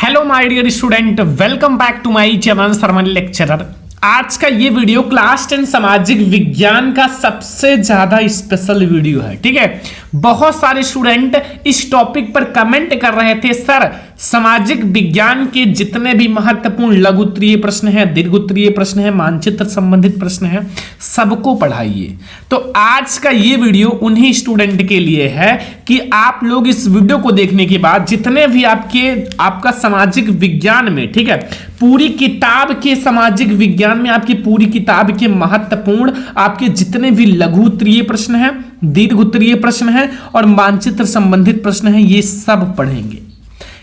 Hello my dear student, welcome back to my channel sermon lecturer. आज का ये video class 10 सामाजिक विज्ञान का सबसे ज्यादा स्पेशल वीडियो है। ठीक है, बहुत सारे स्टूडेंट इस टॉपिक पर कमेंट कर रहे थे, सर सामाजिक विज्ञान के जितने भी महत्वपूर्ण लघु उत्तरीय प्रश्न हैं, दीर्घ उत्तरीय प्रश्न हैं, मानचित्र संबंधित प्रश्न हैं, सबको पढ़ाइए। तो आज का ये वीडियो उन्हीं स्टूडेंट के लिए है कि आप लोग इस वीडियो को देखने के बाद जितने भी आपका सामाजिक विज्ञान में, ठीक है, पूरी किताब के सामाजिक विज्ञान में आपकी पूरी किताब के महत्वपूर्ण आपके जितने भी लघु उत्तरीय प्रश्न हैं, दीर्घ उत्तरीय प्रश्न हैं और मानचित्र संबंधित प्रश्न हैं, ये सब पढ़ेंगे।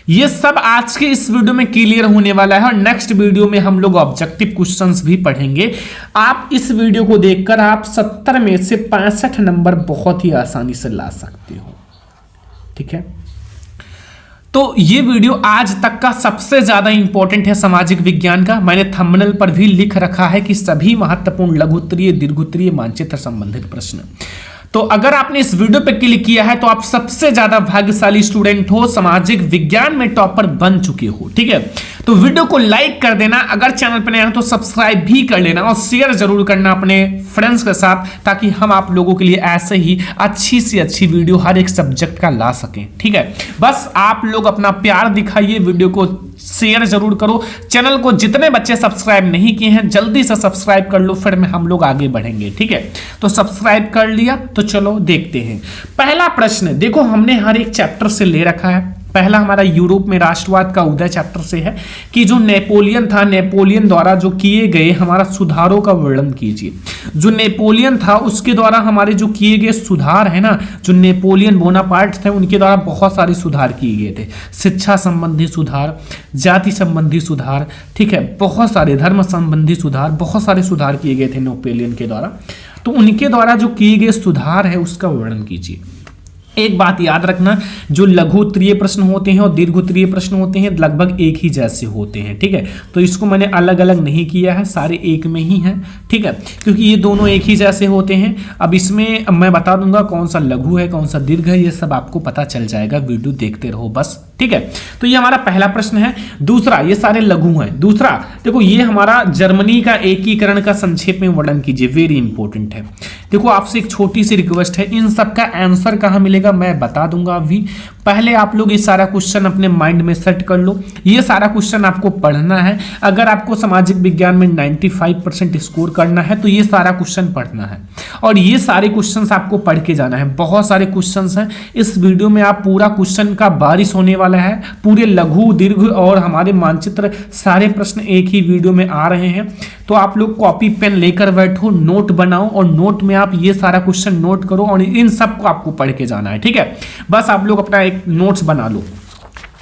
ये सब आज के इस वीडियो में क्लियर होने वाला है और नेक्स्ट वीडियो में हम लोग ऑब्जेक्टिव क्वेश्चंस भी पढ़ेंगे। आप इस वीडियो को देखकर आप 70 में से 65 नंबर बहुत ही आसानी से ला सकते हो। ठीक है, तो ये वीडियो आज तक का सबसे ज्यादा इंपॉर्टेंट है सामाजिक विज्ञान का। मैंने थंबनेल पर भी लिख रखा है कि सभी महत्वपूर्ण लघु उत्तरीय, दीर्घ उत्तरीय, मानचित्र संबंधित प्रश्न। तो अगर आपने इस वीडियो पर क्लिक किया है तो आप सबसे ज्यादा भाग्यशाली स्टूडेंट हो, सामाजिक विज्ञान में टॉपर बन चुके हो। ठीक है, तो वीडियो को लाइक कर देना, अगर चैनल पर नया हो तो सब्सक्राइब भी कर लेना और शेयर जरूर करना अपने फ्रेंड्स के साथ, ताकि हम आप लोगों के लिए ऐसे ही अच्छी से अच्छी वीडियो हर एक सब्जेक्ट का ला सकें। ठीक है, बस आप लोग अपना प्यार दिखाइए, वीडियो को शेयर जरूर करो। चैनल को जितने बच्चे सब्सक्राइब नहीं किए हैं जल्दी से सब्सक्राइब कर लो, फिर में हम लोग आगे बढ़ेंगे। ठीक है, तो सब्सक्राइब कर लिया तो चलो देखते हैं। पहला प्रश्न देखो, हमने हर एक चैप्टर से ले रखा है। पहला हमारा यूरोप में राष्ट्रवाद का उदय चैप्टर से है कि जो नेपोलियन था, नेपोलियन द्वारा जो किए गए हमारा सुधारों का वर्णन कीजिए। जो नेपोलियन था उसके द्वारा हमारे जो किए गए सुधार है ना, जो नेपोलियन बोनापार्ट थे उनके द्वारा बहुत सारे सुधार किए गए थे। शिक्षा संबंधी सुधार, जाति संबंधी सुधार, ठीक है, बहुत सारे धर्म संबंधी सुधार, बहुत सारे सुधार किए गए थे नेपोलियन के द्वारा। तो उनके द्वारा जो किए गए सुधार है उसका वर्णन कीजिए। एक बात याद रखना, जो लघु उत्तरीय प्रश्न होते हैं और दीर्घ उत्तरीय प्रश्न होते हैं लगभग एक ही जैसे होते हैं। ठीक है, तो इसको मैंने अलग अलग नहीं किया है, सारे एक में ही हैं। ठीक है, क्योंकि ये दोनों एक ही जैसे होते हैं। अब इसमें मैं बता दूंगा कौन सा लघु है, कौन सा दीर्घ है, ये सब आपको पता चल जाएगा, वीडियो देखते रहो बस। ठीक है, तो ये हमारा पहला प्रश्न है। दूसरा, ये सारे लघु हैं। दूसरा देखो, ये हमारा जर्मनी का एकीकरण का संक्षेप में वर्णन कीजिए, वेरी इंपॉर्टेंट है। देखो आपसे एक छोटी सी रिक्वेस्ट है, इन सब का आंसर कहाँ मिलेगा मैं बता दूंगा अभी। पहले आप लोग ये सारा क्वेश्चन अपने माइंड में सेट कर लो। ये सारा क्वेश्चन आपको पढ़ना है। अगर आपको सामाजिक विज्ञान में 95% स्कोर करना है तो ये सारा क्वेश्चन पढ़ना है और ये सारे क्वेश्चंस आपको पढ़ के जाना है। बहुत सारे क्वेश्चंस हैं इस वीडियो में, आप पूरा क्वेश्चन का बारिश होने वाला है। पूरे लघु, दीर्घ और हमारे मानचित्र सारे प्रश्न एक ही वीडियो में आ रहे हैं। तो आप लोग कॉपी पेन लेकर बैठो, नोट बनाओ और नोट में आप ये सारा क्वेश्चन नोट करो और इन सब को आपको पढ़ के जाना है। ठीक है, बस आप लोग अपना एक नोट्स बना लो।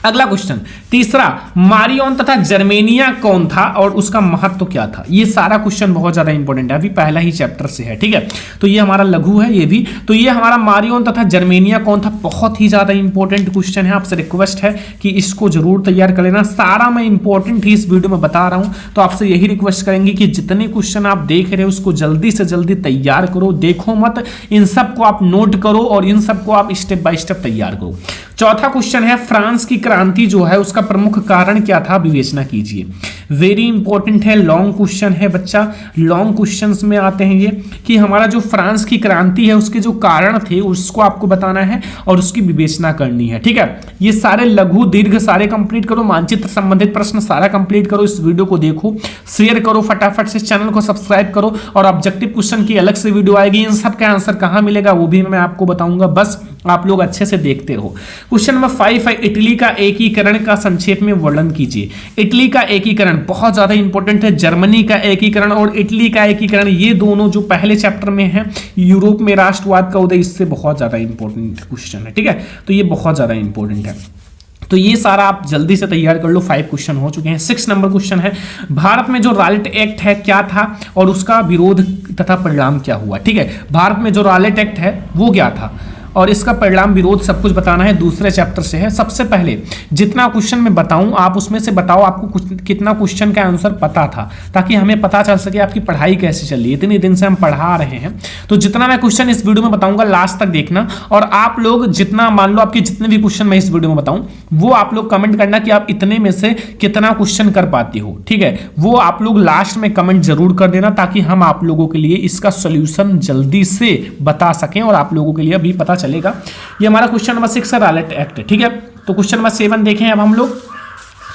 अगला क्वेश्चन, तीसरा, मारियोन तथा जर्मेनिया कौन था और उसका महत्व क्या था? ये सारा क्वेश्चन बहुत ज्यादा इंपॉर्टेंट है, अभी पहला ही चैप्टर से है। ठीक है, तो ये हमारा लघु है ये भी। तो ये हमारा मारियोन तथा जर्मेनिया कौन था, बहुत ही ज्यादा इंपॉर्टेंट क्वेश्चन है। आपसे रिक्वेस्ट है कि इसको जरूर तैयार कर लेना। सारा मैं इंपॉर्टेंट ही इस वीडियो में बता रहा हूं, तो आपसे यही रिक्वेस्ट करेंगे कि जितने क्वेश्चन आप देख रहे हो उसको जल्दी से जल्दी तैयार करो, देखो मत, इन सबको आप नोट करो और इन सबको आप स्टेप बाय स्टेप तैयार करो। चौथा क्वेश्चन है, फ्रांस की क्रांति जो है उसका प्रमुख कारण क्या था, विवेचना कीजिए। वेरी इंपॉर्टेंट है, लॉन्ग क्वेश्चन है बच्चा। लॉन्ग क्वेश्चंस में आते हैं ये कि हमारा जो फ्रांस की क्रांति है उसके जो कारण थे उसको आपको बताना है और उसकी विवेचना करनी है। ठीक है, ये सारे लघु, दीर्घ सारे कंप्लीट करो, मानचित्र संबंधित प्रश्न सारा कंप्लीट करो। इस वीडियो को देखो, शेयर करो फटाफट से, चैनल को सब्सक्राइब करो और ऑब्जेक्टिव क्वेश्चन की अलग से वीडियो आएगी। इन सब का आंसर कहाँ मिलेगा वो भी मैं आपको बताऊंगा, बस आप लोग अच्छे से देखते रहो। क्वेश्चन नंबर 5 है, इटली का एकीकरण का संक्षेप में वर्णन कीजिए। इटली का एकीकरण बहुत ज्यादा इंपॉर्टेंट है। जर्मनी का एकीकरण और इटली का एकीकरण, ये दोनों जो पहले चैप्टर में है, यूरोप में राष्ट्रवाद का उदय, इससे बहुत ज्यादा इंपॉर्टेंट क्वेश्चन है। ठीक है, तो ये बहुत ज्यादा इंपॉर्टेंट है। तो ये सारा आप जल्दी से तैयार कर लो, 5 क्वेश्चन हो चुके हैं। 6 नंबर क्वेश्चन है, भारत में जो रॉलेट एक्ट है क्या था और उसका विरोध तथा परिणाम क्या हुआ? ठीक है, भारत में जो रॉलेट एक्ट है वो क्या था और इसका परिणाम विरोध सब कुछ बताना है, दूसरे चैप्टर से है। सबसे पहले जितना क्वेश्चन मैं बताऊं आप उसमें से बताओ आपको कितना क्वेश्चन का आंसर पता था, ताकि हमें पता चल सके आपकी पढ़ाई कैसे चल रही है। इतने दिन से हम पढ़ा रहे हैं, तो जितना मैं क्वेश्चन इस वीडियो में बताऊंगा लास्ट तक देखना, और आप लोग जितना मान लो आपके जितने भी क्वेश्चन मैं इस वीडियो में बताऊं वो आप लोग कमेंट करना कि आप इतने में से कितना क्वेश्चन कर पाती हो, ठीक है। वो आप लोग लास्ट में कमेंट जरूर कर देना, ताकि हम आप लोगों के लिए इसका सॉल्यूशन जल्दी से बता सकें और आप लोगों के लिए अभी पता चलेगा। ये हमारा क्वेश्चन नंबर 6 है, रॉलेट एक्ट, ठीक है। तो क्वेश्चन नंबर 7 देखें अब हम लोग।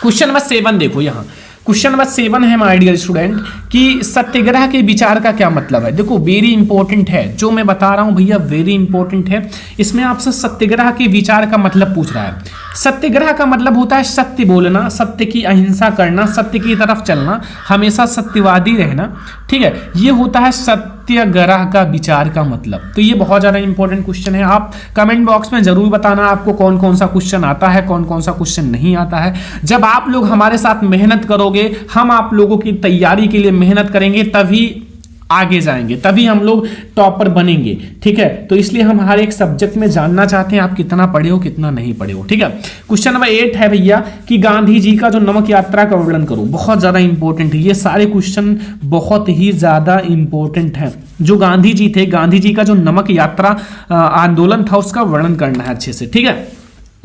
क्वेश्चन नंबर 7 देखो, यहाँ क्वेश्चन नंबर 7 है माय डियर स्टूडेंट कि सत्याग्रह के विचार का क्या मतलब है। देखो वेरी इंपॉर्टेंट है जो मैं बता रहा हूं भैया, वेरी इंपॉर्टेंट है। इसमें आपसे सत्याग्रह के विचार का मतलब पूछ रहा है। सत्याग्रह का मतलब होता है सत्य बोलना, सत्य की अहिंसा करना, सत्य की तरफ चलना, हमेशा सत्यवादी रहना, ठीक है। ये होता है सत्याग्रह का विचार का मतलब। तो ये बहुत ज्यादा इंपॉर्टेंट क्वेश्चन है। आप कमेंट बॉक्स में जरूर बताना आपको कौन कौन सा क्वेश्चन आता है, कौन कौन सा क्वेश्चन नहीं आता है। जब आप लोग हमारे साथ मेहनत करोगे, हम आप लोगों की तैयारी के लिए मेहनत करेंगे, तभी आगे जाएंगे, तभी हम लोग टॉपर बनेंगे, ठीक है। तो इसलिए हम हर एक सब्जेक्ट में जानना चाहते हैं आप कितना पढ़े हो कितना नहीं पढ़े हो, ठीक है। क्वेश्चन नंबर 8 है भैया कि गांधी जी का जो नमक यात्रा का वर्णन करो। बहुत ज्यादा इंपॉर्टेंट है, ये सारे क्वेश्चन बहुत ही ज्यादा इंपॉर्टेंट है। जो गांधी जी थे, गांधी जी का जो नमक यात्रा आंदोलन था उसका वर्णन करना है अच्छे से, ठीक है।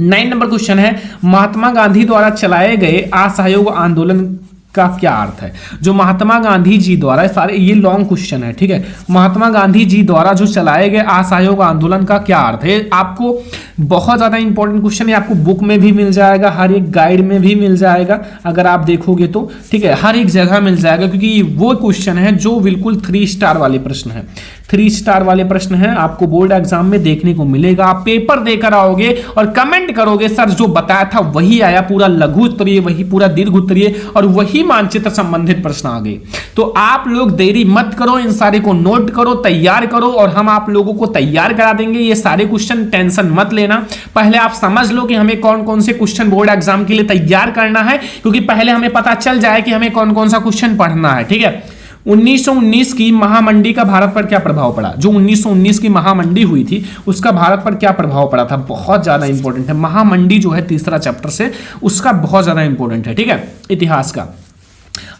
9 नंबर क्वेश्चन है महात्मा गांधी द्वारा चलाए गए असहयोग आंदोलन का क्या अर्थ है। जो महात्मा गांधी जी द्वारा, सारे ये लॉन्ग क्वेश्चन है, ठीक है। महात्मा गांधी जी द्वारा जो चलाए गए असहयोग आंदोलन का क्या अर्थ है। आपको बहुत ज्यादा इंपॉर्टेंट क्वेश्चन है, आपको बुक में भी मिल जाएगा, हर एक गाइड में भी मिल जाएगा अगर आप देखोगे तो, ठीक है। हर एक जगह मिल जाएगा, क्योंकि वो क्वेश्चन है जो बिल्कुल 3 स्टार वाले प्रश्न है, 3 स्टार वाले प्रश्न है। आपको बोर्ड एग्जाम में देखने को मिलेगा। आप पेपर देकर आओगे और कमेंट करोगे सर जो बताया था वही आया, पूरा लघु उत्तरीय वही, पूरा दीर्घ उत्तरीय और वही मानचित्र संबंधित प्रश्न आ गए। तो आप लोग देरी मत करो, इन सारे को नोट करो, तैयार करो, और हम आप लोगों को तैयार करा देंगे। ये सारे क्वेश्चन टेंशन मत लेना, पहले आप समझ लो कि हमें कौन कौन से क्वेश्चन बोर्ड एग्जाम के लिए तैयार करना है, क्योंकि पहले हमें पता चल जाए कि हमें कौन कौन सा क्वेश्चन पढ़ना है, ठीक है। 1919 की महामंडी का भारत पर क्या प्रभाव पड़ा। जो 1919 की महामंडी हुई थी उसका भारत पर क्या प्रभाव पड़ा था, बहुत ज्यादा इंपॉर्टेंट है। महामंडी जो है तीसरा चैप्टर से, उसका बहुत ज्यादा इंपॉर्टेंट है, ठीक है, इतिहास का।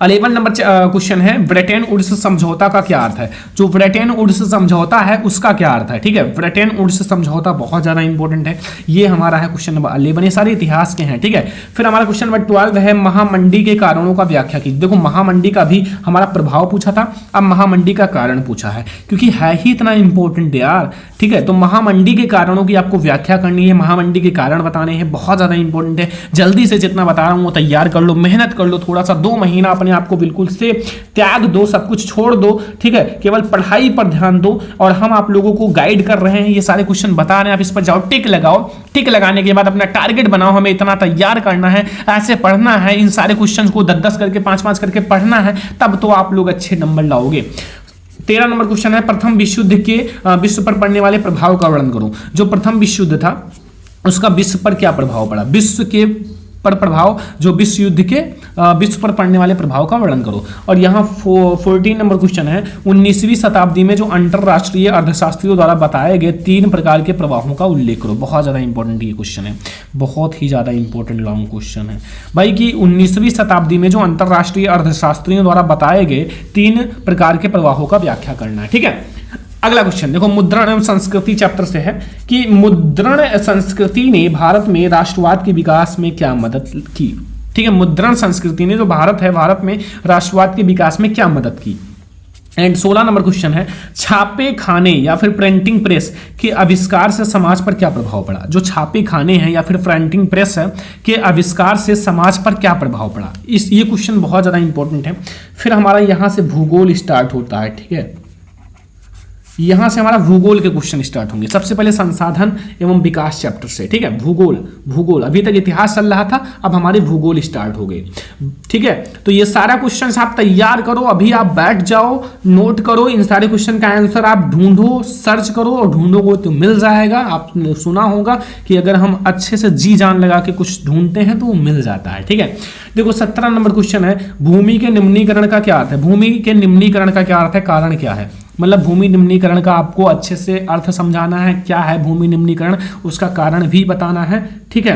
11 नंबर क्वेश्चन है ब्रिटेन वुड्स समझौता का क्या अर्थ है। जो ब्रिटेन वुड्स समझौता है उसका क्या अर्थ है, ठीक है। ब्रिटेन वुड्स समझौता बहुत ज्यादा इंपॉर्टेंट है, ये हमारा है क्वेश्चन नंबर 11। ये सारे इतिहास के हैं, ठीक है। फिर हमारा क्वेश्चन नंबर 12 है महामंडी के कारणों का व्याख्या की। देखो महामंडी का भी हमारा प्रभाव पूछा था, अब महामंडी का कारण पूछा है, क्योंकि है ही इतना इंपॉर्टेंट यार, ठीक है। तो महामंडी के कारणों की आपको व्याख्या करनी है, महामंडी के कारण बताने हैं, बहुत ज्यादा इंपॉर्टेंट है। जल्दी से जितना बता रहा हूं वो तैयार कर लो, मेहनत कर लो, थोड़ा सा 2 महीना अपने आप को बिल्कुल से त्याग दो, सब कुछ छोड़ दो, ठीक है। केवल पढ़ाई पर ध्यान दो, और हम आप लोगों को गाइड कर रहे हैं, ये सारे क्वेश्चन बता रहे हैं, आप इस पर जाओ, टिक लगाओ। टिक लगाने के बाद अपना टारगेट बनाओ, हमें इतना तैयार करना है, ऐसे पढ़ना है, इन सारे क्वेश्चन को 10-10 करके 5-5 करके पढ़ना है, तब तो आप लोग अच्छे नंबर लाओगे। 13 नंबर क्वेश्चन है प्रथम विश्व युद्ध के विश्व पर पड़ने वाले प्रभाव का वर्णन करो। जो प्रथम विश्व युद्ध था उसका विश्व पर क्या प्रभाव पड़ा, विश्व के पर प्रभाव, जो विश्व युद्ध के विश्व पर पड़ने वाले प्रभाव का वर्णन करो। और यहाँ 14 नंबर क्वेश्चन है 19वीं शताब्दी में जो अंतरराष्ट्रीय अर्थशास्त्रियों द्वारा बताए गए 3 प्रकार के प्रवाहों का उल्लेख करो। बहुत ज्यादा इंपॉर्टेंट ये क्वेश्चन है, बहुत ही ज्यादा इंपॉर्टेंट लॉन्ग क्वेश्चन है भाई, कि 19वीं शताब्दी में जो अंतरराष्ट्रीय अर्थशास्त्रियों द्वारा बताए गए 3 प्रकार के प्रवाहों का व्याख्या करना है, ठीक है। अगला क्वेश्चन देखो मुद्रण एवं संस्कृति चैप्टर से है कि मुद्रण संस्कृति ने भारत में राष्ट्रवाद के विकास में क्या मदद की, ठीक है। मुद्रण संस्कृति ने जो भारत है, भारत में राष्ट्रवाद के विकास में क्या मदद की। एंड 16 नंबर क्वेश्चन है छापे खाने या फिर प्रिंटिंग प्रेस के आविष्कार से समाज पर क्या प्रभाव पड़ा। जो छापे खाने हैं या फिर प्रिंटिंग प्रेस है के आविष्कार से समाज पर क्या प्रभाव पड़ा, ये क्वेश्चन बहुत ज्यादा इंपॉर्टेंट है। फिर हमारा यहाँ से भूगोल स्टार्ट होता है, ठीक है। यहां से हमारा भूगोल के क्वेश्चन स्टार्ट होंगे। सबसे पहले संसाधन एवं विकास चैप्टर से, ठीक है। भूगोल अभी तक इतिहास चल रहा था, अब हमारे भूगोल स्टार्ट हो गए, ठीक है। तो ये सारा क्वेश्चन आप तैयार करो, अभी आप बैठ जाओ, नोट करो, इन सारे क्वेश्चन का आंसर आप ढूंढो, सर्च करो, और ढूंढोगे तो मिल जाएगा। आपने सुना होगा कि अगर हम अच्छे से जी जान लगा के कुछ ढूंढते हैं तो वो मिल जाता है, ठीक है। देखो 17 नंबर क्वेश्चन है भूमि के निम्नीकरण का क्या अर्थ है। भूमि के निम्नीकरण का क्या अर्थ है, कारण क्या है। मतलब भूमि निम्नीकरण का आपको अच्छे से अर्थ समझाना है, क्या है भूमि निम्नीकरण, उसका कारण भी बताना है। ठीक है,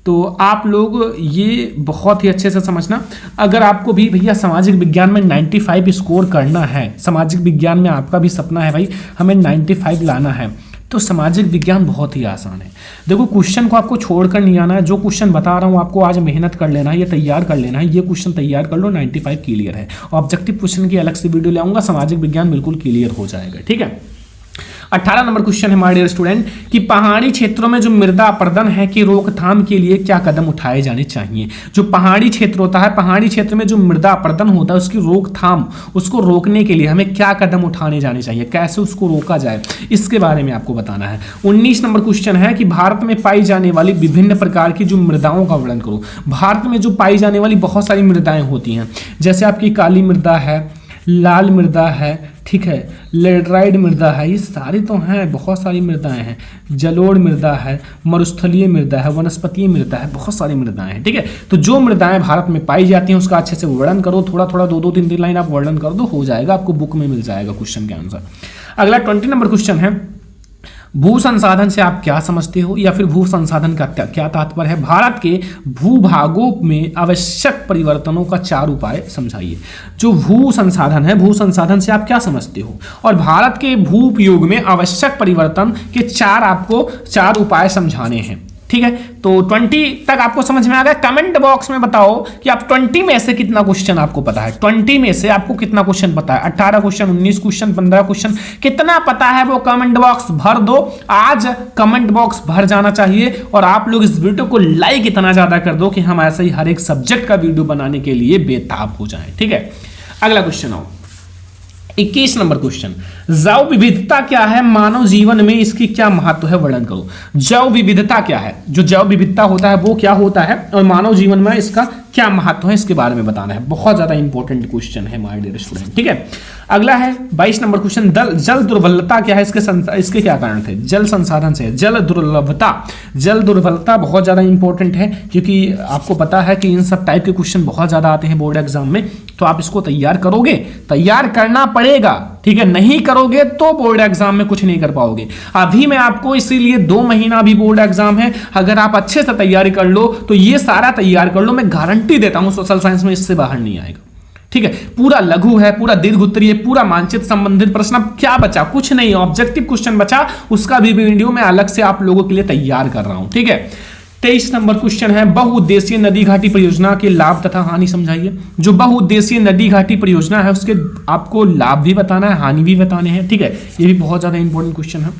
तो आप लोग ये बहुत ही अच्छे से समझना। अगर आपको भी भैया सामाजिक विज्ञान में 95 स्कोर करना है, सामाजिक विज्ञान में आपका भी सपना है भाई हमें 95 लाना है, तो सामाजिक विज्ञान बहुत ही आसान है। देखो क्वेश्चन को आपको छोड़कर नहीं आना है, जो क्वेश्चन बता रहा हूँ आपको आज मेहनत कर लेना है, ये तैयार कर लेना है, ये क्वेश्चन तैयार कर लो, 95 क्लियर है। ऑब्जेक्टिव क्वेश्चन की अलग से वीडियो ले आऊंगा, सामाजिक विज्ञान बिल्कुल क्लियर हो जाएगा। ठीक है, 18 नंबर क्वेश्चन है हमारे डियर स्टूडेंट कि पहाड़ी क्षेत्रों में जो मृदा अपरदन है कि रोकथाम के लिए क्या कदम उठाए जाने चाहिए। जो पहाड़ी क्षेत्र होता है, पहाड़ी क्षेत्र में जो मृदा अपरदन होता है उसकी रोकथाम, उसको रोकने के लिए हमें क्या कदम उठाने जाने चाहिए, कैसे उसको रोका जाए, इसके बारे में आपको बताना है। 19 नंबर क्वेश्चन है कि भारत में पाई जाने वाली विभिन्न प्रकार की जो मृदाओं का वर्णन करो। भारत में जो पाई जाने वाली बहुत सारी मृदाएं होती हैं, जैसे आपकी काली मृदा है, लाल मृदा है, ठीक है, लेटराइट मृदा है, ये सारी तो हैं, बहुत सारी मृदाएं हैं, जलोढ़ मृदा है, मरुस्थलीय मृदा है, वनस्पतीय मृदा है, बहुत सारी मृदाएं हैं। ठीक है, तो जो मृदाएं भारत में पाई जाती हैं उसका अच्छे से वर्णन करो, थोड़ा थोड़ा 2-2 3-3 लाइन आप वर्णन कर दो, हो जाएगा, आपको बुक में मिल जाएगा क्वेश्चन के आंसर। अगला 20 नंबर क्वेश्चन है भू संसाधन से आप क्या समझते हो, या फिर भू संसाधन का क्या तात्पर्य है। भारत के भूभागों में आवश्यक परिवर्तनों का 4 उपाय समझाइए। जो भू संसाधन है, भू संसाधन से आप क्या समझते हो, और भारत के भू उपयोग में आवश्यक परिवर्तन के 4 उपाय समझाने हैं। ठीक है, तो 20 तक आपको समझ में आ गया। कमेंट बॉक्स में बताओ कि आप 20 में से कितना क्वेश्चन आपको पता है, 20 में से आपको कितना क्वेश्चन पता है, 18 क्वेश्चन, 19 क्वेश्चन, 15 क्वेश्चन, कितना पता है वो कमेंट बॉक्स भर दो। आज कमेंट बॉक्स भर जाना चाहिए, और आप लोग इस वीडियो को लाइक इतना ज्यादा कर दो कि हम ऐसे ही हर एक सब्जेक्ट का वीडियो बनाने के लिए बेताब हो जाए। ठीक है, अगला क्वेश्चन आओ, 21 नंबर क्वेश्चन, जैव विविधता क्या है, मानव जीवन में इसकी क्या महत्व है, वर्णन करो। जैव विविधता क्या है, जो जैव विविधता होता है वो क्या होता है, और मानव जीवन में इसका क्या महत्व है, इसके बारे में बताना है। बहुत ज्यादा इंपॉर्टेंट क्वेश्चन है माय डियर स्टूडेंट। ठीक है, अगला है 22 नंबर क्वेश्चन, जल दुर्बलता क्या है, इसके क्या कारण थे। जल संसाधन से जल दुर्बलता बहुत ज्यादा इंपॉर्टेंट है, क्योंकि आपको पता है कि इन सब टाइप के क्वेश्चन बहुत ज्यादा आते हैं बोर्ड एग्जाम में, तो आप इसको तैयार करोगे, तैयार करना पड़ेगा। ठीक है, नहीं करोगे तो बोर्ड एग्जाम में कुछ नहीं कर पाओगे। अभी मैं आपको इसीलिए 2 महीना भी बोर्ड एग्जाम है, अगर आप अच्छे से तैयारी कर लो तो ये सारा तैयार कर लो, मैं गारंटी देता हूं सोशल साइंस में इससे बाहर नहीं आएगा। ठीक है, पूरा लघु है, पूरा दीर्घ उत्तरीय है, पूरा मानचित्र संबंधित प्रश्न। अब क्या बचा, कुछ नहीं, ऑब्जेक्टिव क्वेश्चन बचा, उसका भी वीडियो मैं अलग से आप लोगों के लिए तैयार कर रहा हूं। ठीक है, 23 नंबर क्वेश्चन है, बहुउद्देशीय नदी घाटी परियोजना के लाभ तथा हानि समझाइए। जो बहुउद्देशीय नदी घाटी परियोजना है उसके आपको लाभ भी बताना है, हानि भी बताने हैं। ठीक है, ये भी बहुत ज्यादा इंपॉर्टेंट क्वेश्चन है।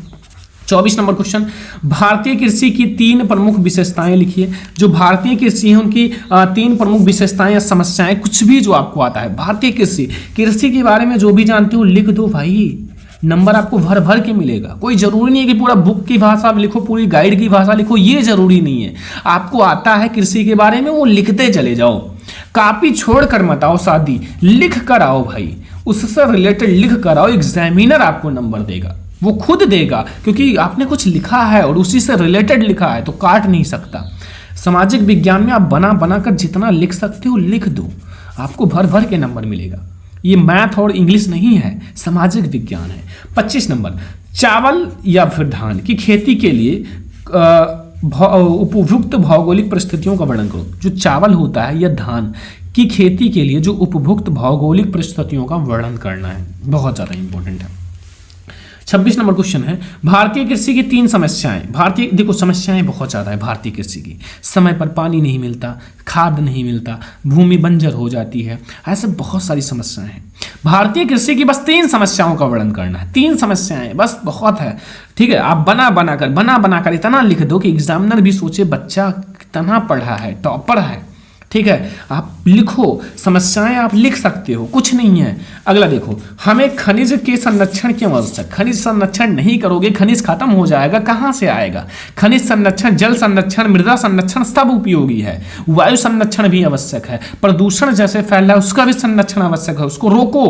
24 नंबर क्वेश्चन, भारतीय कृषि की 3 प्रमुख विशेषताएं लिखिए। जो भारतीय कृषि है उनकी 3 प्रमुख विशेषताएं या समस्याएं, कुछ भी जो आपको आता है भारतीय कृषि के बारे में जो भी जानते हो लिख दो भाई, नंबर आपको भर भर के मिलेगा। कोई जरूरी नहीं है कि पूरा बुक की भाषा लिखो, पूरी गाइड की भाषा लिखो, ये जरूरी नहीं है। आपको आता है कृषि के बारे में, वो लिखते चले जाओ, कॉपी छोड़ कर मत आओ, शादी लिख कर आओ भाई, उससे रिलेटेड लिख कर आओ। एग्जामिनर आपको नंबर देगा, वो खुद देगा, क्योंकि आपने कुछ लिखा है और उसी से रिलेटेड लिखा है, तो काट नहीं सकता। सामाजिक विज्ञान में आप बना बना कर जितना लिख सकते हो लिख दो, आपको भर भर के नंबर मिलेगा। ये मैथ और इंग्लिश नहीं है, सामाजिक विज्ञान है। 25 नंबर, चावल या फिर धान की खेती के लिए उपयुक्त भौगोलिक परिस्थितियों का वर्णन करो। जो चावल होता है या धान की खेती के लिए जो उपयुक्त भौगोलिक परिस्थितियों का वर्णन करना है, बहुत ज़्यादा इंपॉर्टेंट है। 26 नंबर क्वेश्चन है, भारतीय कृषि की 3 समस्याएं। देखो समस्याएं बहुत ज़्यादा है भारतीय कृषि की, समय पर पानी नहीं मिलता, खाद नहीं मिलता, भूमि बंजर हो जाती है, ऐसे बहुत सारी समस्याएं हैं। भारतीय कृषि की बस 3 समस्याओं का वर्णन करना है, 3 समस्याएं बस, बहुत है। ठीक है, आप बना बना कर इतना लिख दो कि एग्जामिनर भी सोचे बच्चा कितना पढ़ा है, टॉपर है। ठीक है, आप लिखो, समस्याएं आप लिख सकते हो, कुछ नहीं है। अगला देखो, हमें खनिज के संरक्षण क्यों आवश्यक। खनिज संरक्षण नहीं करोगे खनिज खत्म हो जाएगा, कहाँ से आएगा। खनिज संरक्षण, जल संरक्षण, मृदा संरक्षण सब उपयोगी है। वायु संरक्षण भी आवश्यक है, प्रदूषण जैसे फैल रहा है उसका भी संरक्षण आवश्यक है, उसको रोको।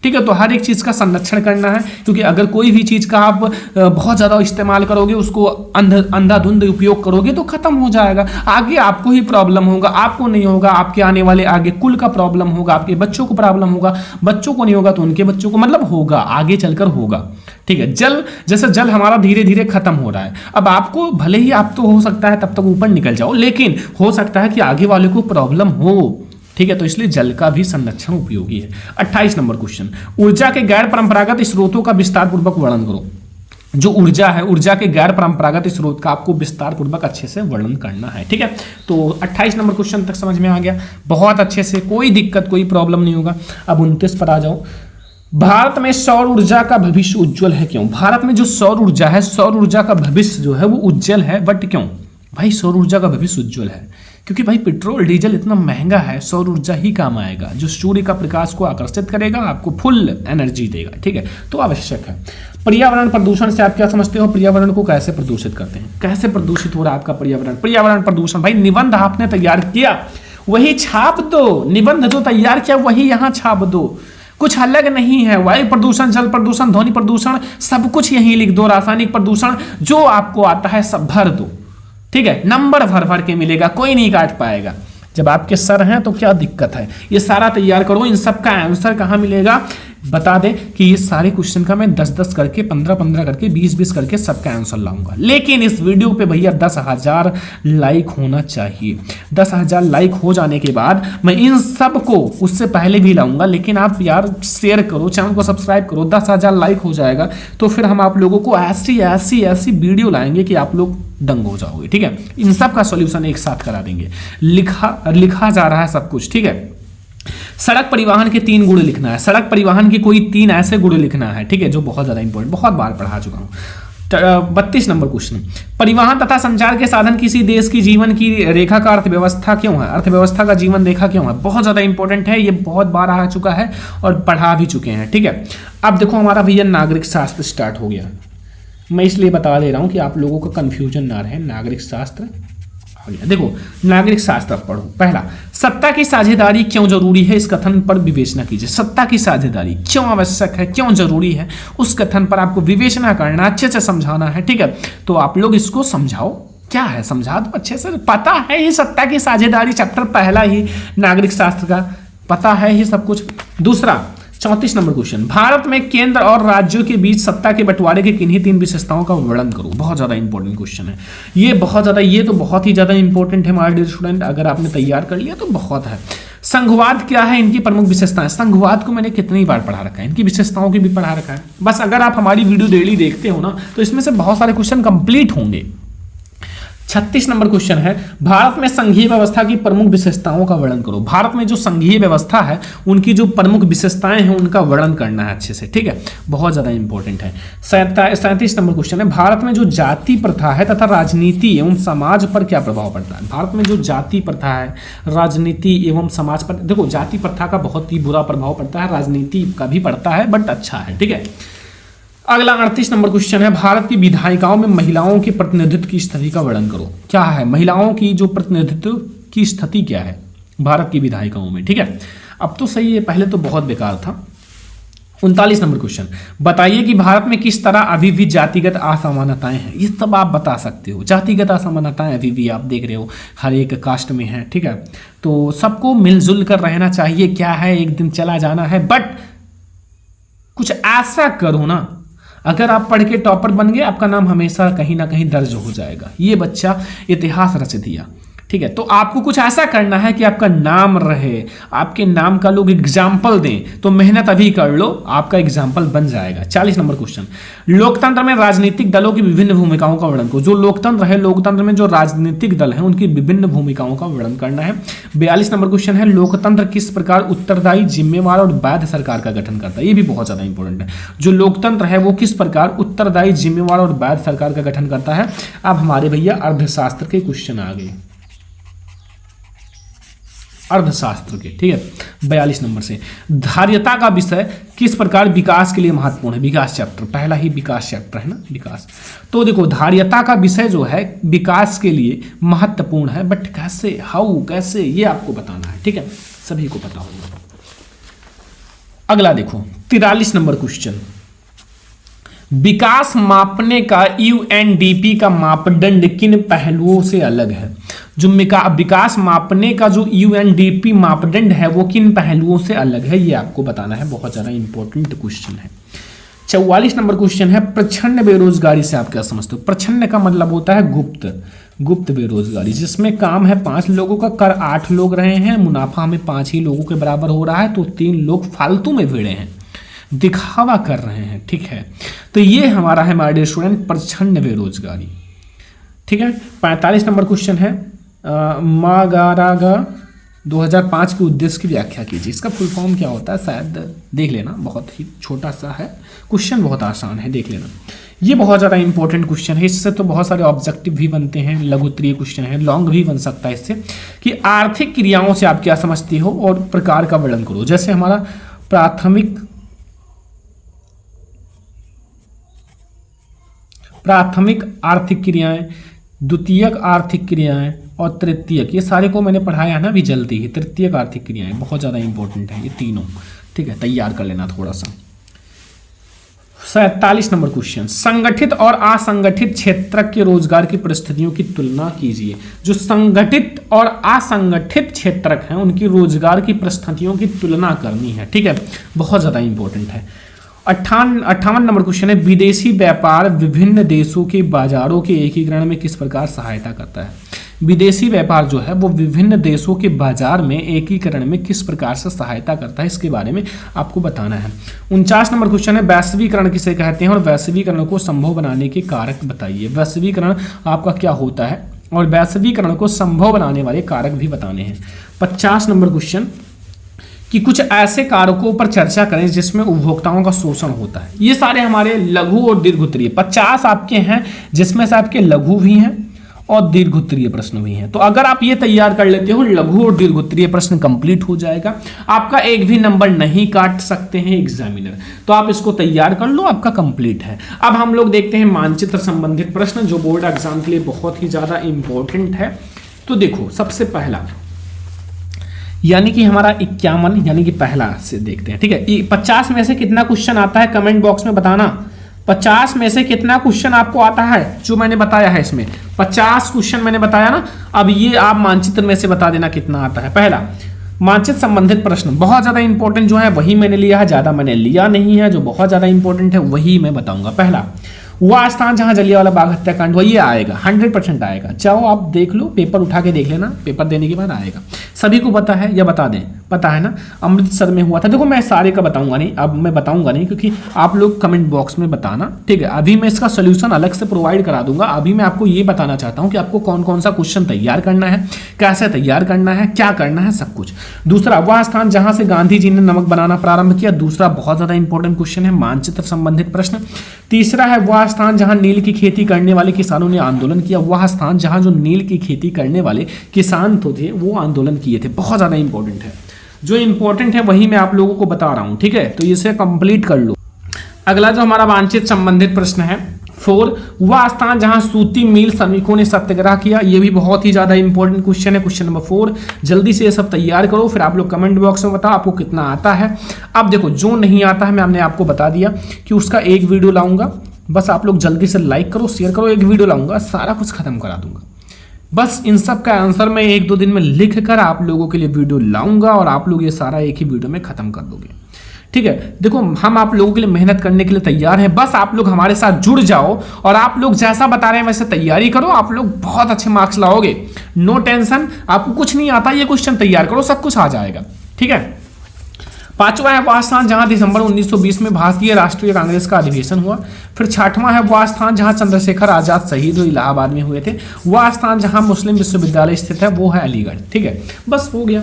ठीक है। तो हर एक चीज़ का संरक्षण करना है, क्योंकि अगर कोई भी चीज़ का आप बहुत ज़्यादा इस्तेमाल करोगे, उसको अंधाधुंध उपयोग करोगे तो खत्म हो जाएगा। आगे आपको ही प्रॉब्लम होगा, आपको नहीं होगा, आपके आने वाले आगे कुल का प्रॉब्लम होगा, आपके बच्चों को प्रॉब्लम होगा, बच्चों को नहीं होगा तो उनके बच्चों को, मतलब होगा, आगे चलकर होगा। ठीक है। जल, जैसे जल हमारा धीरे धीरे खत्म हो रहा है, अब आपको भले ही आप तो हो सकता है तब तक ऊपर निकल जाओ, लेकिन हो सकता है कि आगे वाले को प्रॉब्लम हो। ठीक है। तो इसलिए जल का भी संरक्षण उपयोगी है। 28 नंबर क्वेश्चन, ऊर्जा के गैर परंपरागत स्रोतों का विस्तार पूर्वक वर्णन करो। जो ऊर्जा है, ऊर्जा के गैर परंपरागत स्रोत का आपको विस्तार पूर्वक अच्छे से वर्णन करना है। ठीक है। तो 28 नंबर क्वेश्चन तक समझ में आ गया, बहुत अच्छे से, कोई दिक्कत कोई प्रॉब्लम नहीं होगा। अब 29 पर आ जाओ। भारत में सौर ऊर्जा का भविष्य उज्जवल है, क्यों? भारत में जो सौर ऊर्जा है, सौर ऊर्जा का भविष्य जो है वो उज्जवल है, बट क्यों भाई सौर ऊर्जा का भविष्य उज्जवल है? क्योंकि भाई पेट्रोल डीजल इतना महंगा है, सौर ऊर्जा ही काम आएगा, जो सूर्य का प्रकाश को आकर्षित करेगा, आपको फुल एनर्जी देगा। ठीक है। तो आवश्यक है। पर्यावरण प्रदूषण से आप क्या समझते हो? पर्यावरण को कैसे प्रदूषित करते हैं, कैसे प्रदूषित हो रहा है आपका पर्यावरण? पर्यावरण प्रदूषण, भाई निबंध आपने तैयार किया वही छाप दो, निबंध जो तैयार किया वही यहाँ छाप दो, कुछ अलग नहीं है। वायु प्रदूषण, जल प्रदूषण, ध्वनि प्रदूषण, सब कुछ यहीं लिख दो। रासायनिक प्रदूषण जो आपको आता है सब भर दो। ठीक है। नंबर भर भर के मिलेगा, कोई नहीं काट पाएगा। जब आपके सर हैं तो क्या दिक्कत है, ये सारा तैयार करो। इन सब का आंसर कहाँ मिलेगा बता दे कि ये सारे क्वेश्चन का मैं 10-10 करके, 15-15 करके, 20-20 करके सबका आंसर लाऊंगा। लेकिन इस वीडियो पे भैया 10,000 लाइक होना चाहिए। 10,000 लाइक हो जाने के बाद मैं इन सब को उससे पहले भी लाऊंगा, लेकिन आप यार शेयर करो, चैनल को सब्सक्राइब करो। 10,000 लाइक हो जाएगा तो फिर हम आप लोगों को ऐसी ऐसी ऐसी वीडियो लाएंगे कि आप लोग दंग हो जाओगे। ठीक है। इन सब का सॉल्यूशन एक साथ करा देंगे, लिखा जा रहा है सब कुछ। ठीक है। सड़क परिवहन के 3 गुण लिखना है, सड़क परिवहन की कोई 3 ऐसे गुण लिखना है। ठीक है। जो बहुत ज्यादा इंपॉर्टेंट, बहुत बार पढ़ा चुका हूं। 32 नंबर क्वेश्चन, परिवहन तथा संचार के साधन किसी देश की जीवन की रेखा का अर्थव्यवस्था क्यों है? अर्थव्यवस्था का जीवन रेखा क्यों है? बहुत ज्यादा इंपॉर्टेंट है, ये बहुत बार आ चुका है और पढ़ा भी चुके हैं। ठीक है। अब देखो हमारा भैया नागरिक शास्त्र स्टार्ट हो गया, मैं इसलिए बता दे रहा हूं कि आप लोगों का कंफ्यूजन ना रहे। नागरिक शास्त्र देखो, नागरिक शास्त्र पढ़ो। पहला, सत्ता की साझेदारी क्यों जरूरी है, इस कथन पर विवेचना कीजिए। सत्ता की साझेदारी क्यों आवश्यक है, क्यों जरूरी है, उस कथन पर आपको विवेचना करना, अच्छे से समझाना है। ठीक है। तो आप लोग इसको समझाओ, क्या है समझा दो अच्छे से। पता है ही सत्ता की साझेदारी, चैप्टर पहला ही नागरिक शास्त्र का, पता है ही सब कुछ। दूसरा, 34 नंबर क्वेश्चन, भारत में केंद्र और राज्यों के बीच सत्ता के बंटवारे की किन्हीं 3 विशेषताओं का वर्णन करो। बहुत ज्यादा इंपॉर्टेंट क्वेश्चन है ये, ये तो बहुत ही ज्यादा इंपॉर्टेंट है माय डियर स्टूडेंट। अगर आपने तैयार कर लिया तो बहुत है। संघवाद क्या है, इनकी प्रमुख विशेषताएं। संघवाद को मैंने कितनी बार पढ़ा रखा है, इनकी विशेषताओं की भी पढ़ा रखा है। बस अगर आप हमारी वीडियो डेली देखते हो ना तो इसमें से बहुत सारे क्वेश्चन कंप्लीट होंगे। 36 नंबर क्वेश्चन है, भारत में संघीय व्यवस्था की प्रमुख विशेषताओं का वर्णन करो। भारत में जो संघीय व्यवस्था है उनकी जो प्रमुख विशेषताएं हैं उनका वर्णन करना है अच्छे से। ठीक है। बहुत ज्यादा इंपॉर्टेंट है। 37 नंबर क्वेश्चन है, भारत में जो जाति प्रथा है तथा राजनीति एवं समाज पर क्या प्रभाव पड़ता है। भारत में जो जाति प्रथा है, राजनीति एवं समाज पर, देखो जाति प्रथा का बहुत ही बुरा प्रभाव पड़ता है, राजनीति का भी पड़ता है, बट अच्छा है। ठीक है। अगला 38 नंबर क्वेश्चन है, भारत की विधायिकाओं में महिलाओं के प्रतिनिधित्व की स्थिति का वर्णन करो। क्या है महिलाओं की जो प्रतिनिधित्व की स्थिति क्या है भारत की विधायिकाओं में। ठीक है। अब तो सही है, पहले तो बहुत बेकार था। 39 नंबर क्वेश्चन, बताइए कि भारत में किस तरह अभी भी जातिगत असमानताएं हैं। ये सब आप बता सकते हो। जातिगत असमानताएं अभी भी आप देख रहे हो हर एक कास्ट में है। ठीक है। तो सबको मिलजुल कर रहना चाहिए। क्या है, एक दिन चला जाना है, बट कुछ ऐसा करो ना, अगर आप पढ़ के टॉपर बन गए आपका नाम हमेशा कहीं ना कहीं दर्ज हो जाएगा। ये बच्चा इतिहास रच दिया। ठीक है। तो आपको कुछ ऐसा करना है कि आपका नाम रहे, आपके नाम का लोग एग्जाम्पल दें, तो मेहनत अभी कर लो, आपका एग्जाम्पल बन जाएगा। 40 नंबर क्वेश्चन, लोकतंत्र में राजनीतिक दलों की विभिन्न भूमिकाओं का वर्णन करो। जो लोकतंत्र है, लोकतंत्र में जो राजनीतिक दल है उनकी विभिन्न भूमिकाओं का वर्णन करना है। 42 नंबर क्वेश्चन है, लोकतंत्र किस प्रकार उत्तरदायी, जिम्मेवार और वैध सरकार का गठन करता है। ये भी बहुत ज्यादा इंपॉर्टेंट है। जो लोकतंत्र है वो किस प्रकार उत्तरदायी, जिम्मेवार और वैध सरकार का गठन करता है। अब हमारे भैया अर्थशास्त्र के क्वेश्चन आ गए, अर्थशास्त्र के। ठीक है। 42 नंबर से, धार्यता का विषय किस प्रकार विकास के लिए महत्वपूर्ण है। विकास चैप्टर, पहला ही विकास चैप्टर है ना, विकास। तो देखो धार्यता का विषय जो है विकास के लिए महत्वपूर्ण है, बट कैसे, हाउ, कैसे, ये आपको बताना है। ठीक है। सभी को पता होगा। अगला देखो 43 नंबर क्वेश्चन, विकास मापने का यूएनडीपी का मापदंड किन पहलुओं से अलग है? जो विकास मापने का जो यूएनडीपी मापदंड है वो किन पहलुओं से अलग है, ये आपको बताना है। बहुत ज्यादा इंपॉर्टेंट क्वेश्चन है। 44 नंबर क्वेश्चन है, प्रच्छन्न बेरोजगारी से आप क्या समझते हो? प्रच्छन्न का मतलब होता है गुप्त बेरोजगारी, जिसमें काम है 5 लोगों का, कर 8 लोग रहे हैं, मुनाफा हमें 5 ही लोगों के बराबर हो रहा है, तो 3 लोग फालतू में भिड़े हैं, दिखावा कर रहे हैं। ठीक है, तो ये हमारा है माय डियर स्टूडेंट प्रच्छन्न बेरोजगारी। ठीक है, 45 नंबर क्वेश्चन है, मागारागा 2005 के उद्देश्य की व्याख्या कीजिए। इसका फुल फॉर्म क्या होता है शायद देख लेना, बहुत ही छोटा सा है क्वेश्चन, बहुत आसान है, देख लेना। ये बहुत ज़्यादा इंपॉर्टेंट क्वेश्चन है, इससे तो बहुत सारे ऑब्जेक्टिव भी बनते हैं, लघु उत्तरीय क्वेश्चन है, लॉन्ग भी बन सकता है इससे, कि आर्थिक क्रियाओं से आप क्या समझती हो और प्रकार का वर्णन करो। जैसे हमारा प्राथमिक आर्थिक क्रियाएं, द्वितीयक आर्थिक क्रियाएं और तृतीयक, ये सारे को मैंने पढ़ाया है ना अभी जल्दी ही। तृतीयक आर्थिक क्रियाएं बहुत ज़्यादा इंपॉर्टेंट है ये तीनों। ठीक है, तैयार कर लेना थोड़ा सा। 47 नंबर क्वेश्चन, संगठित और असंगठित क्षेत्र के रोजगार की परिस्थितियों की तुलना कीजिए। जो संगठित और असंगठित क्षेत्रक हैं उनकी रोजगार की परिस्थितियों की तुलना करनी है। ठीक है, बहुत ज़्यादा इंपॉर्टेंट है। 58 नंबर क्वेश्चन है, विदेशी व्यापार विभिन्न देशों के बाजारों के एकीकरण में किस प्रकार सहायता करता है? विदेशी व्यापार जो है वो विभिन्न देशों के बाजार में एकीकरण में किस प्रकार से सहायता करता है, इसके बारे में आपको बताना है। 49 नंबर क्वेश्चन है, वैश्वीकरण किसे कहते हैं और वैश्वीकरण को संभव बनाने के कारक बताइए। वैश्वीकरण आपका क्या होता है और वैश्वीकरण को संभव बनाने वाले कारक भी बताने हैं। 50 नंबर क्वेश्चन, कि कुछ ऐसे कारकों पर चर्चा करें जिसमें उपभोक्ताओं का शोषण होता है। ये सारे हमारे लघु और दीर्घ उत्तरीय 50 आपके हैं, जिसमें से आपके लघु भी हैं और दीर्घ उत्तरीय प्रश्न भी हैं। तो अगर आप ये तैयार कर लेते हो, लघु और दीर्घ उत्तरीय प्रश्न कंप्लीट हो जाएगा, आपका एक भी नंबर नहीं काट सकते हैं एग्जामिनर। तो आप इसको तैयार कर लो, आपका कंप्लीट है। अब हम लोग देखते हैं मानचित्र संबंधित प्रश्न, जो बोर्ड एग्जाम के लिए बहुत ही ज्यादा इंपॉर्टेंट है। तो देखो, सबसे पहला यानी कि हमारा 51 यानी कि पहला से देखते हैं। ठीक है, 50 में से कितना क्वेश्चन आता है कमेंट बॉक्स में बताना। 50 में से कितना क्वेश्चन आपको आता है जो मैंने बताया है इसमें? 50 क्वेश्चन मैंने बताया ना। अब ये आप मानचित्र में से बता देना कितना आता है। पहला मानचित्र संबंधित प्रश्न बहुत ज्यादा इंपॉर्टेंट जो है वही मैंने लिया है, ज्यादा मैंने लिया नहीं है। जो बहुत ज्यादा इंपॉर्टेंट है वही मैं बताऊंगा। पहला, वह स्थान जहां जलियांवाला बाग हत्याकांड हुआ, ये आएगा 100% आएगा। चाहो आप देख लो, पेपर उठा के देख लेना, पेपर देने के बाद आएगा। सभी को पता है या बता दें? पता है ना, अमृतसर में हुआ था। देखो मैं सारे का बताऊंगा नहीं, अब मैं बताऊंगा नहीं क्योंकि आप लोग कमेंट बॉक्स में बताना। ठीक है, अभी मैं इसका सोल्यूशन अलग से प्रोवाइड करा दूंगा। अभी मैं आपको ये बताना चाहता हूं कि आपको कौन कौन सा क्वेश्चन तैयार करना है, कैसे तैयार करना है, क्या करना है, सब कुछ। दूसरा, वह स्थान जहां से गांधी जी ने नमक बनाना प्रारंभ किया, दूसरा बहुत ज्यादा इंपॉर्टेंट क्वेश्चन है, मानचित्र संबंधित प्रश्न। तीसरा है, वह स्थान जहां नील की खेती करने वाले किसानों ने आंदोलन किया, वह स्थान जहां जो नील की खेती करने वाले किसान तो थे वो आंदोलन किए थे। बहुत ज्यादा इंपॉर्टेंट है, जो इंपॉर्टेंट है वही मैं आप लोगों को बता रहा हूं। ठीक है, तो इसे कंप्लीट कर लो। अगला जो हमारा मानचित्र संबंधित प्रश्न है 4, वह स्थान जहां सूती मिल श्रमिकों ने सत्याग्रह किया, ये भी बहुत ही ज्यादा इंपॉर्टेंट क्वेश्चन है। क्वेश्चन नंबर 4, जल्दी से ये सब तैयार करो, फिर आप लोग कमेंट बॉक्स में बताओ आपको कितना आता है। अब देखो, जो नहीं आता है मैंने आपको बता दिया कि उसका एक वीडियो लाऊंगा, बस आप लोग जल्दी से लाइक करो, शेयर करो, एक वीडियो लाऊंगा, सारा कुछ खत्म करा दूंगा। बस इन सब का आंसर मैं 1-2 दिन में लिख कर आप लोगों के लिए वीडियो लाऊंगा और आप लोग ये सारा एक ही वीडियो में खत्म कर दोगे। ठीक है, देखो हम आप लोगों के लिए मेहनत करने के लिए तैयार हैं, बस आप लोग हमारे साथ जुड़ जाओ और आप लोग जैसा बता रहे हैं वैसे तैयारी करो, आप लोग बहुत अच्छे मार्क्स लाओगे। नो टेंशन, आपको कुछ नहीं आता, ये क्वेश्चन तैयार करो, सब कुछ आ जाएगा। ठीक है, 5वां है वह स्थान जहां दिसंबर 1920 में भारतीय राष्ट्रीय कांग्रेस का अधिवेशन हुआ। फिर 6वां है वह स्थान जहां चंद्रशेखर आजाद शहीद हुए, इलाहाबाद में हुए थे। वह स्थान जहां मुस्लिम विश्वविद्यालय स्थित है वो है अलीगढ़। ठीक है, बस हो गया।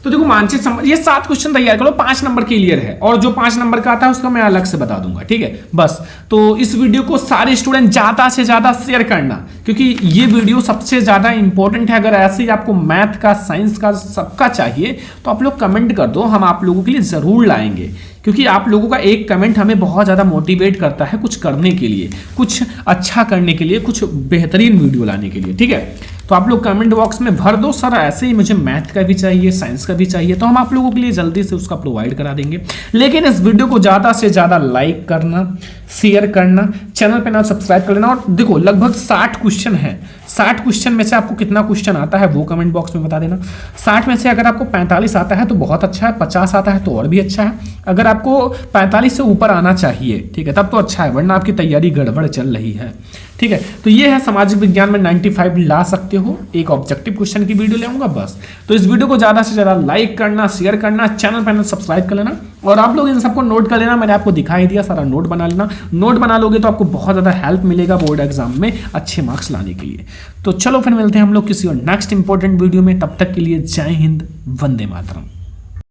तो देखो मानचित्र ये 7 क्वेश्चन तैयार करो, 5 नंबर क्लियर है और जो 5 नंबर का आता है उसका मैं अलग से बता दूंगा। ठीक है, बस। तो इस वीडियो को सारे स्टूडेंट ज्यादा से ज्यादा शेयर करना, क्योंकि ये वीडियो सबसे ज्यादा इंपॉर्टेंट है। अगर ऐसे ही आपको मैथ का, साइंस का, सबका चाहिए तो आप लोग कमेंट कर दो, हम आप लोगों के लिए जरूर लाएंगे, क्योंकि आप लोगों का एक कमेंट हमें बहुत ज़्यादा मोटिवेट करता है कुछ करने के लिए, कुछ अच्छा करने के लिए, कुछ बेहतरीन वीडियो लाने के लिए। ठीक है, तो तो आप लोग कमेंट बॉक्स में भर दो सर ऐसे ही मुझे मैथ का भी चाहिए, साइंस का भी चाहिए, तो हम आप लोगों के लिए जल्दी से उसका प्रोवाइड करा देंगे। लेकिन इस वीडियो को ज़्यादा से ज़्यादा लाइक करना, शेयर करना, चैनल पे ना सब्सक्राइब कर लेना। और देखो लगभग 60 क्वेश्चन है, 60 क्वेश्चन में से आपको कितना क्वेश्चन आता है वो कमेंट बॉक्स में बता देना। 60 में से अगर आपको 45 आता है तो बहुत अच्छा है, 50 आता है तो और भी अच्छा है। अगर आपको 45 से ऊपर आना चाहिए, ठीक है, तब तो अच्छा है, वरना आपकी तैयारी गड़बड़ चल रही है, ठीक है। तो ये है सामाजिक विज्ञान में 95 ला सकते हो, एक ऑब्जेक्टिव क्वेश्चन की वीडियो ले आऊंगा बस। तो इस वीडियो को ज़्यादा से ज़्यादा लाइक करना, शेयर करना, चैनल पर सब्सक्राइब कर लेना और आप लोग इन सबको नोट कर लेना। मैंने आपको दिखाई दिया, सारा नोट बना लेना। नोट बना लोगे तो आपको बहुत ज़्यादा हेल्प मिलेगा बोर्ड एग्जाम में अच्छे मार्क्स लाने के लिए। तो चलो फिर मिलते हैं हम लोग किसी और नेक्स्ट इंपॉर्टेंट वीडियो में, तब तक के लिए जय हिंद, वंदे मातरम।